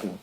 嗯。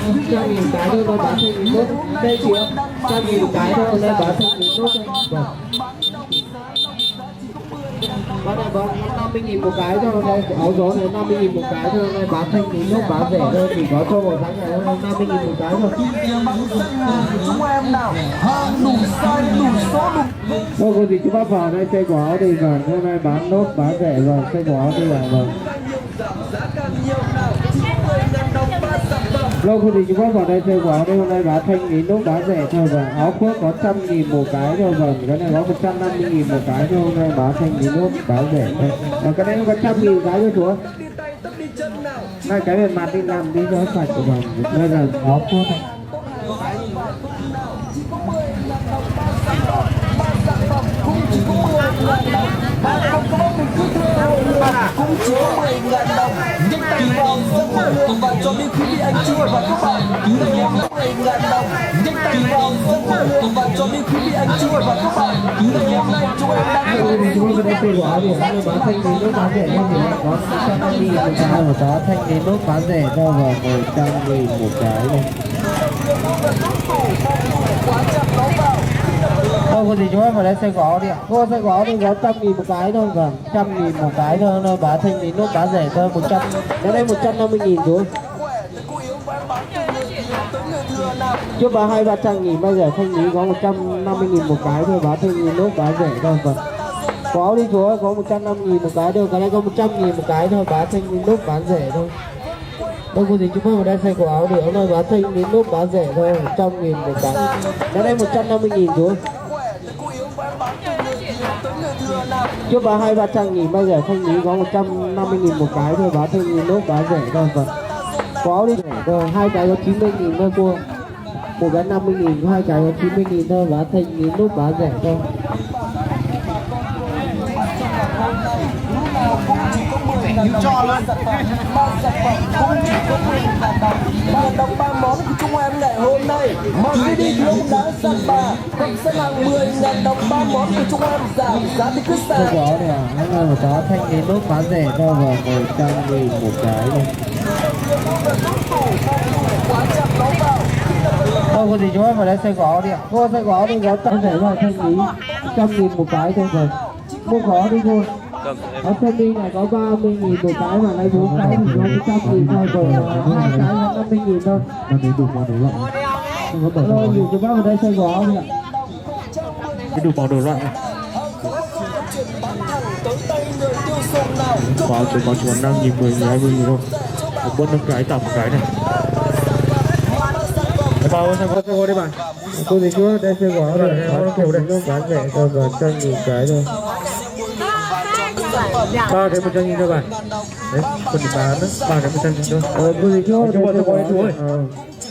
100.000 cái thôi, nó bán thành nghìn nốt. Đây chị ạ, 100.000 cái thôi, nó bán thành nghìn nốt thôi. Vâng. Con này vâng, 50.000 một cái thôi, đây áo gió này 50.000 một cái thôi, đây bán thành nghìn nốt, bán rẻ thôi, chỉ có cho vào tháng ngày hôm nay 50.000 một cái thôi. Chúng em nào, hàng đủ size, đủ số, đủ. Vâng, có gì chú bác vào đây xe của áo đi, vâng, hôm nay bán nốt, bán rẻ, vâng, xe của áo đi là vâng. Lâu không thì chú bác vào đây chơi của áo đây, hôm nay bán thanh nghìn nốt, bán rẻ thôi vâng. Áo khoác có 100.000 một cái thôi vâng, cái này có 150.000 một cái thôi, hôm nay bán thanh nghìn nốt, bán rẻ thôi. Và cái này có 100.000 cái thôi chú. Này cái về mặt đi làm đi cho sạch của vâng, đây là áo khoác này. Cũng chỉ có 10.000 đồng. Nhưng tùy vào giấc mơ và cho đến khi anh chưa và các bạn cứ đây em 10.000 đồng. Nhưng tùy vào giấc mơ và cho đến khi anh chưa và các bạn cứ đây em nay chúng em đang chúng tôi đây của áo thì bán thanh nghìn nốt bán rẻ thôi, thì có 150.000 một cái và có thanh nghìn nốt bán rẻ thôi và 100.000 một cái thôi. Đâu có gì chú em vào đây xe gõ đi ạ. Cô xe gõ thì có 100.000 một cái thôi vâng, 100.000 một cái thôi, nó bán thanh nghìn nốt bán rẻ thôi, 100. Cái đây 150.000 chú. Trước bán 200-300.000 bây giờ thanh lý có 150.000 một cái thôi, bán thanh nghìn nốt bán rẻ thôi vâng. Có đi chú ơi, có 150.000 một cái thôi, cái này có 100.000 một cái thôi, bán thanh nghìn nốt bán rẻ thôi. Đâu có gì chú em vào đây xe của áo thì hôm nay bán thanh nghìn nốt bán rẻ thôi, 100.000 một cái. Cái đây 150.000 chú. Trước bán 200-300.000 bây giờ thanh lý có 150.000 một cái thôi, bán thanh nghìn nốt bán rẻ thôi vâng. Có đi rẻ thôi, hai cái có 90.000 thôi cô. Một cái 50.000, hai cái có 90.000 thôi, bán thanh nghìn nốt bán rẻ thôi. cho luôn. Cũng chỉ có 10.000 đồng. 10.000 đồng 3 món của chúng em ngày hôm nay. Mà khi đi thì ông đã săn bà. Còn sân hàng 10.000 đồng 3 món của chúng em giảm giá thì cứ sàn. Không có nè, hôm nay có thanh nghìn nốt bán rẻ thôi và 100.000 một cái thôi. Đâu có gì chú em vào đây xe gõ đi ạ. Cô xe gõ đi, có tăng rẻ rồi, thanh lý 100.000 một cái thôi rồi. Mua khó đi thôi. Ở trên đi này có 30.000 một cái mà lấy 4 cái thì có 100.000 thôi rồi, 2 cái là 50.000 thôi. Mà để đủ màu đồ loạn. Rồi nhiều chú bác vào đây xe gõ đi ạ. Cái đủ màu đồ loạn này. Có chỉ có 5.000, 10.000, 20.000 thôi. Một bớt 5 cái tầm một cái này. Bao xe gõ đi bạn. Cô gì chú đây xe gõ rồi, bán kiểu đây nó bán rẻ thôi và 100.000 cái thôi. Ba cái 100.000 thôi bạn. Đấy, còn đi bán đó, 3 cái 100.000 thôi. Cô gì chú đây xe gõ chú ơi.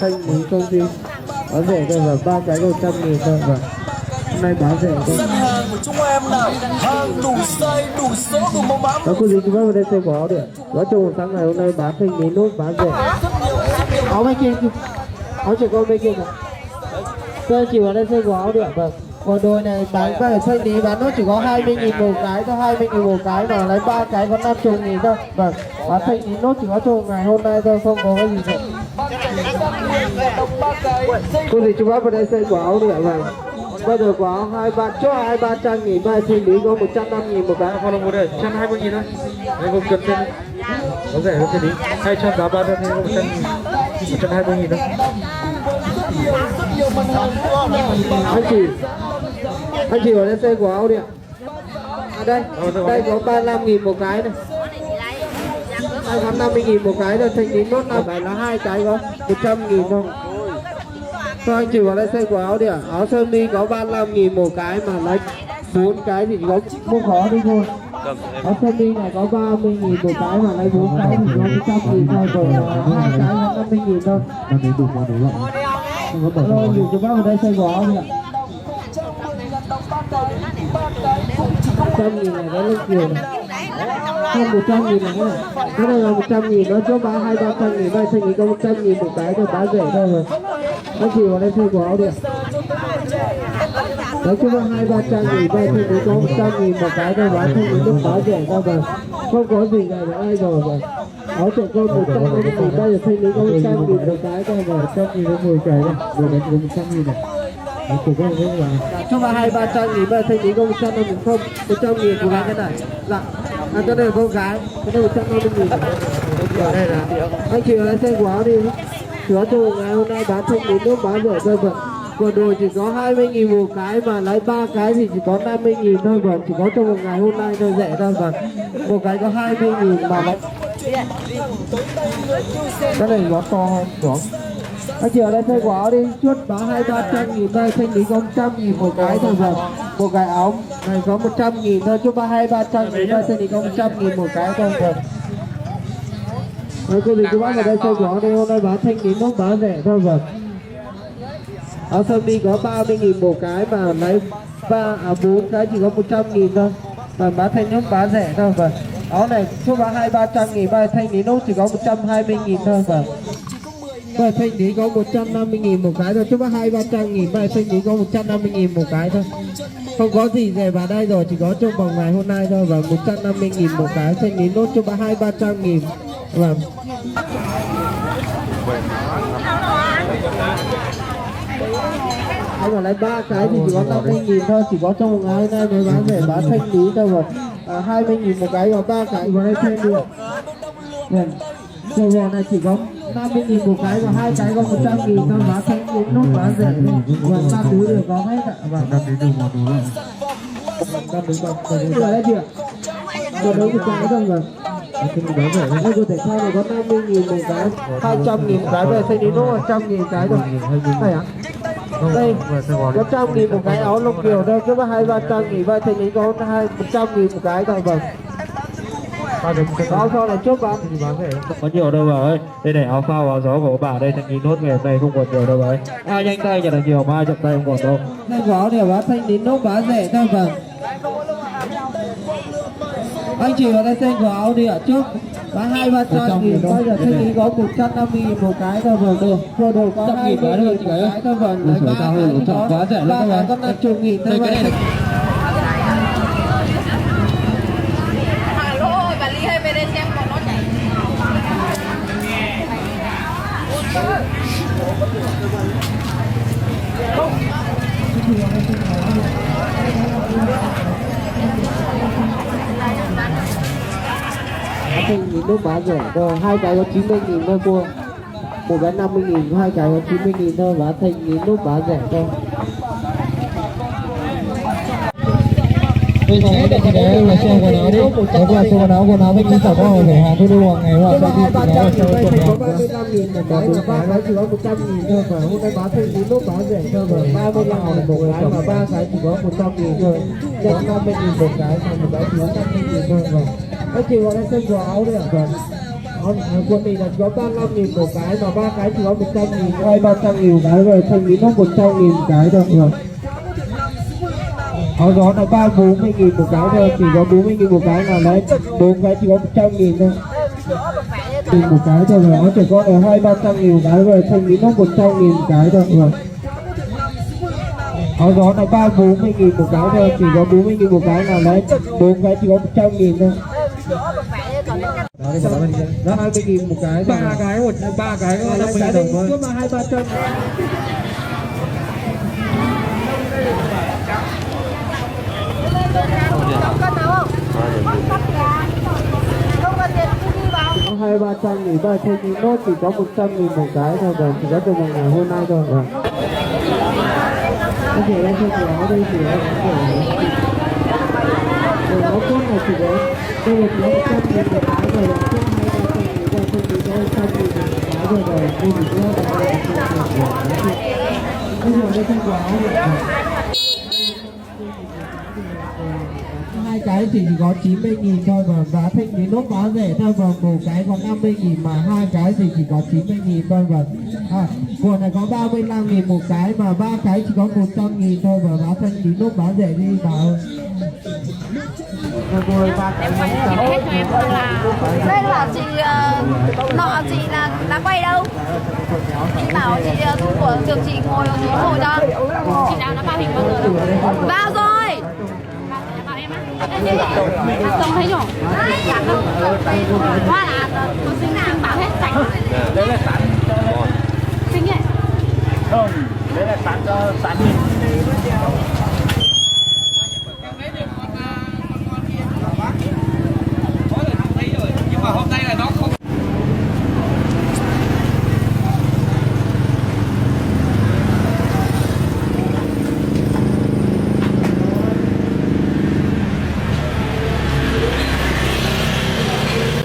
Thanh lý công ty bán rẻ thôi và 3 cái 100.000 thôi và hôm nay bán rẻ thôi. Hàng của chúng em nào, hàng đủ size, đủ số, đủ màu mã. Đó cô gì chú bác vào đây xe gõ đi ạ. Nói chung sáng ngày hôm nay bán thanh lý nốt bán rẻ. Áo bên kia kìa. Áo trẻ con bên kia kìa. Tôi chỉ vào đây xe gõ đi ạ. Vâng. Còn đôi này bán về thanh lý bán nó chỉ có 20.000 một cái thôi, 20.000 một cái mà lấy 3 cái có 50.000 thôi. Vâng. Bán thanh lý nốt chỉ có cho ngày hôm nay thôi, không có cái gì nữa. Cô gì chú bác vào đây xe gõ đi ạ. Vâng. Bây giờ có 200-300.000, mai thanh lý có 150.000 một cái. Con mua đây 120.000 thôi. Đây không cần thêm. Có rẻ hơn thanh lý 200 giá 300 thì có 120.000 thôi. Anh chị ở đây xe của áo đi ạ. À đây, đây có 35.000 một cái này. 250.000 một cái rồi, thanh lý nốt nào phải là 2 cái có 100.000 thôi. Thôi anh chị vào đây xe của áo đi ạ. Áo sơ mi có 35.000 một cái mà lấy 4 cái thì có mua khó đi thôi. Áo sơ mi này có 30.000 một cái mà lấy 4 cái thì có 100.000 thôi rồi, 2 cái là 50.000 thôi. Mà để đủ màu đủ loạn. Rồi nhiều chú bác vào đây xe gõ đi ạ. 100.000 này nó lên nhiều này. Không 100.000 này nữa. Cái này là 100.000, nó cho bán 200-300.000, đây thanh lý có 100.000 một cái thôi, bán rẻ thôi rồi. Anh chị vào đây xe gõ đi ạ. Đấy chứ 200-300.000, đây thanh lý có 100.000 một cái thôi, bán thanh lý lúc bán rẻ thôi rồi. Không có gì này nữa ai rồi rồi. áo trẻ con 150.000, bây giờ thanh lý có 100.000 một cái thôi và 100.000 có 10 cái này, vừa đấy chỉ có 100.000 này. Của con không là cho vào 200-300.000, bây giờ thanh lý có 150.000 không, 100.000 của cái này. Dạ. Cái này là con gái, cái này 150.000. Ở đây là anh chị lấy xe của áo đi. Chúa chủ ngày hôm nay bán thanh lý nước bán rẻ thôi vâng. Quần đùi chỉ có 20.000 một cái mà lấy 3 cái thì chỉ có 50.000 thôi vâng, chỉ có trong một ngày hôm nay thôi rẻ thôi vâng. Một cái có 20.000 mà lấy. Cái này nó to hơn đúng. Anh chị ở đây thay quả áo đi, chuốt bán 200-300.000 đây, thanh lý có 100.000 một cái thôi vâng. Một cái áo này có 100.000 thôi, chuốt bán 200-300.000 đây, thanh lý có 100.000 một cái thôi vâng. Cô gì chú bác ở đây thay quả đây, hôm nay bán thanh lý nó bán rẻ thôi vâng. Áo sơ mi có 30.000 một cái mà lấy 4 cái chỉ có 100.000 thôi. Và bán thanh lý bán rẻ thôi vâng. Áo này chuốt bán 200-300.000, mà thanh lý nó chỉ có 120.000 thôi vâng. Và thanh lý có 150.000 một cái thôi, chút 200-300.000, và thanh lý có 150.000 một cái thôi. Không có gì rẻ vào đây rồi, chỉ có trong vòng ngày hôm nay thôi và 150.000 một cái, thanh lý nốt chút 200-300.000. Vâng. Anh mà lấy 3 cái thì chỉ có 50.000 thôi, chỉ có trong một ngày hôm nay mới bán rẻ, bán thanh lý thôi rồi. 20.000 một cái và 3 cái vào đây thêm được. Vâng. Rồi vò này chỉ có 50.000 một cái và 2 cái có 100.000 thôi, bán thanh lý nốt bán rẻ. Và 3 túi đều có hết ạ. Vâng. 5 túi đều có đủ rồi. 5 túi bằng. Rồi đấy chị ạ. Còn đấu một cái thôi vâng. Đây có thể thay này có 50.000 một cái, 200.000 một cái, về thanh lý nốt 100.000 cái thôi. Đây ạ. Đây có 100.000 một cái áo lông kiều đây, cứ 200-300.000, và thanh lý có 100.000 một cái thôi vâng. Áo phao này trước bạn không có nhiều đâu bà ơi. Đây này áo phao áo gió của bà đây, thanh lý nốt ngày hôm nay không còn nhiều đâu bà ơi. Ai nhanh tay nhận được nhiều mà ai chậm tay không còn đâu. Đây có để bán thanh lý nốt bán rẻ thôi vâng. Anh chị vào đây xem của áo đi ạ, trước bán 200-300.000, bây giờ thanh lý có 150.000 một cái thôi vâng. Được, vừa đồ có 20.000 một cái thôi vâng. Lấy 3 cái quá rẻ luôn các bạn. Có 50.000 thôi vâng. Thanh lý nước bán rẻ thôi, 2 cái có 90.000 thôi cô. Một cái 50.000, 2 cái có 90.000 thôi, và thanh lý nước bán rẻ thôi. Bây giờ em để là xem quần áo đi. Đó là số quần áo với những sản phẩm ở hàng tôi đưa ngày hoặc là đi quần áo xem quần áo. Có 35.000 một cái, 3 cái chỉ có 100.000 thôi và hôm nay bán thanh lý nốt bán rẻ thôi và 35.000 một cái và 3 cái chỉ có 100.000 thôi. Nhận 50.000 một cái và một cái chỉ có 50.000 thôi vâng. Anh chị vào đây xem quần áo đi ạ vâng. Quần này là chỉ có 35.000 một cái mà 3 cái chỉ có 100.000, 200-300.000 cái rồi thanh lý nốt 100.000 cái thôi vâng. Áo gió là 40.000 một cái thôi, chỉ có 40.000 một cái là lấy 4 cái chỉ có 100.000 thôi. Một cái thôi rồi, áo trẻ con là 200-300.000 một cái rồi, thanh lý nốt 100.000 một cái thôi rồi. Áo gió là 40.000 một cái thôi, chỉ có 40.000 một cái là lấy 4 cái chỉ có 100.000 thôi. Đó 20.000 một cái, 3 cái có 50.000 đồng thôi. Cứ mà 200-300. Có 200-300.000, và thanh lý nốt chỉ có 100.000 một cái thôi và chỉ có trong một ngày hôm nay thôi vâng. Anh chị em xem quần áo đây thì em quần áo tốt này chỉ có đây là chỉ có 100.000 một cái rồi, là trước 200.000 và thanh lý có 100.000 một cái rồi đây chỉ có bây giờ đây xem quần áo đi. 2 cái thì chỉ có 90.000 thôi và giá thanh lý nốt bán rẻ thôi và một cái có 50.000 mà 2 cái thì chỉ có 90.000 thôi và quần này có 35.000 một cái mà 3 cái chỉ có 100.000 thôi và giá thanh lý nốt bán rẻ đi bà ơi. Đây là chị nọ, chị là quay đâu? Chị bảo chị thu của trường chị ngồi ở chỗ ngồi cho. Chị nào đã bao hình bao giờ đâu? Bao rồi. Bảo em á. Không thấy rồi. Dạ không. Hoa là tôi xin bảo hết sạch. Đấy là sẵn